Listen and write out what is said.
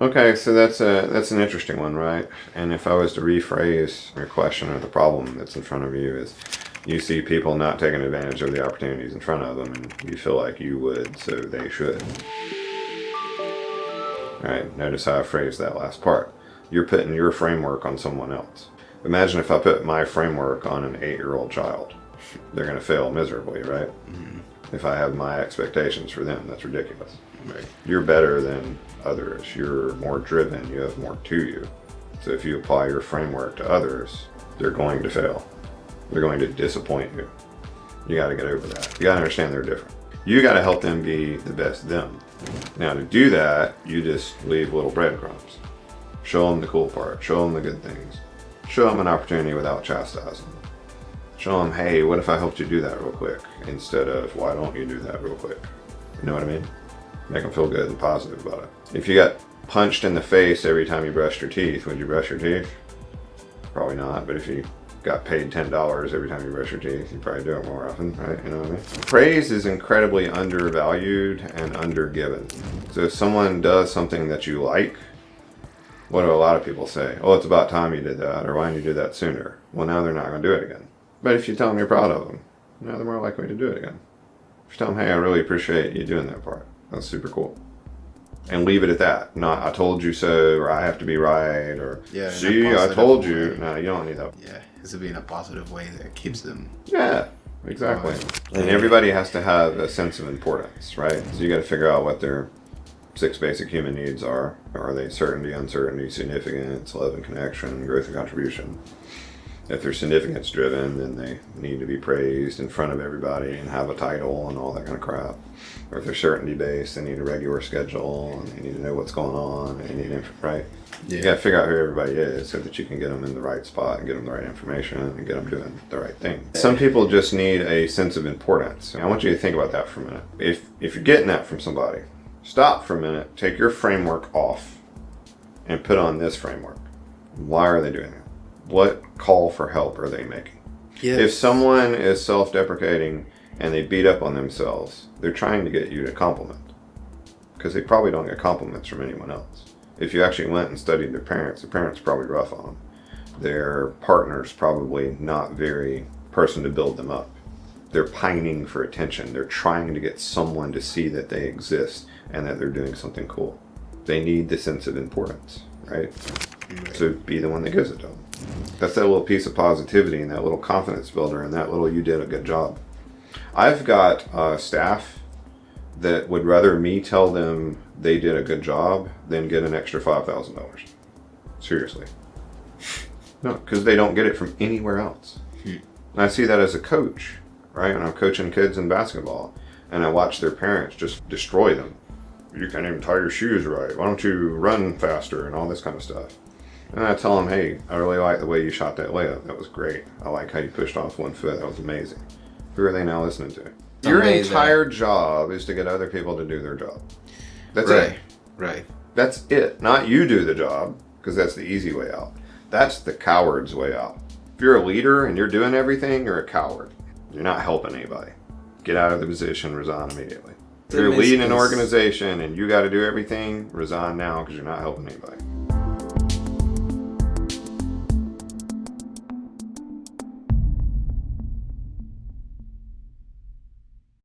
Okay, so that's an interesting one, right? And if I was to rephrase your question or the problem that's in front of you is you see people not taking advantage of the opportunities in front of them and you feel like you would, so they should. All right, notice how I phrased that last part. You're putting your framework on someone else. Imagine if I put my framework on an 8-year-old child. They're going to fail miserably, right? Mm-hmm. If I have my expectations for them, that's ridiculous. Right. You're better than others. You're more driven. You have more to you. So if you apply your framework to others, they're going to fail. They're going to disappoint you. You got to get over that. You got to understand they're different. You got to help them be the best them. Now to do that, you just leave little breadcrumbs. Show them the cool part. Show them the good things. Show them an opportunity without chastising them. Show them, hey, what if I helped you do that real quick? Instead of, why don't you do that real quick? You know what I mean? Make them feel good and positive about it. If you got punched in the face every time you brushed your teeth, would you brush your teeth? Probably not, but if you got paid $10 every time you brush your teeth, you probably do it more often, right? You know what I mean? Praise is incredibly undervalued and undergiven. So if someone does something that you like, what do a lot of people say? Oh, it's about time you did that, or why didn't you do that sooner? Well, now they're not going to do it again. But if you tell them you're proud of them, now they're more likely to do it again. If you tell them, hey, I really appreciate you doing that part. That's super cool. And leave it at that. Not, I told you so, or I have to be right, or see, I told you. Way. No, you don't need that. Yeah, it's to be in a positive way that keeps them. Yeah, exactly. And everybody has to have a sense of importance, right? So you got to figure out what their 6 basic human needs are. Are they certainty, uncertainty, significance, love and connection, growth and contribution? If they're significance driven, then they need to be praised in front of everybody and have a title and all that kind of crap. Or if they're certainty based, they need a regular schedule and they need to know what's going on and they need right? Yeah. You got to figure out who everybody is so that you can get them in the right spot and get them the right information and get them doing the right thing. Some people just need a sense of importance. I want you to think about that for a minute. If you're getting that from somebody, stop for a minute, take your framework off and put on this framework. Why are they doing that? What call for help are they making? Yes. If someone is self-deprecating and they beat up on themselves, they're trying to get you to compliment because they probably don't get compliments from anyone else. If you actually went and studied their parents, the parents probably rough on them. Their partner's probably not very person to build them up. They're pining for attention. They're trying to get someone to see that they exist and that they're doing something cool. They need the sense of importance, right? So be the one that gives it to them. That's that little piece of positivity and that little confidence builder and that little you did a good job. I've got staff that would rather me tell them they did a good job than get an extra $5,000. Seriously. No, because they don't get it from anywhere else. And I see that as a coach, right? When I'm coaching kids in basketball and I watch their parents just destroy them. You can't even tie your shoes right. Why don't you run faster and all this kind of stuff. And I tell them, hey, I really like the way you shot that layup. That was great. I like how you pushed off one foot. That was amazing. Who are they now listening to? Your entire job is to get other people to do their job. That's it. Right. That's it. Not you do the job, because that's the easy way out. That's the coward's way out. If you're a leader and you're doing everything, you're a coward. You're not helping anybody. Get out of the position, resign immediately. If you're leading an organization and you got to do everything, resign now because you're not helping anybody.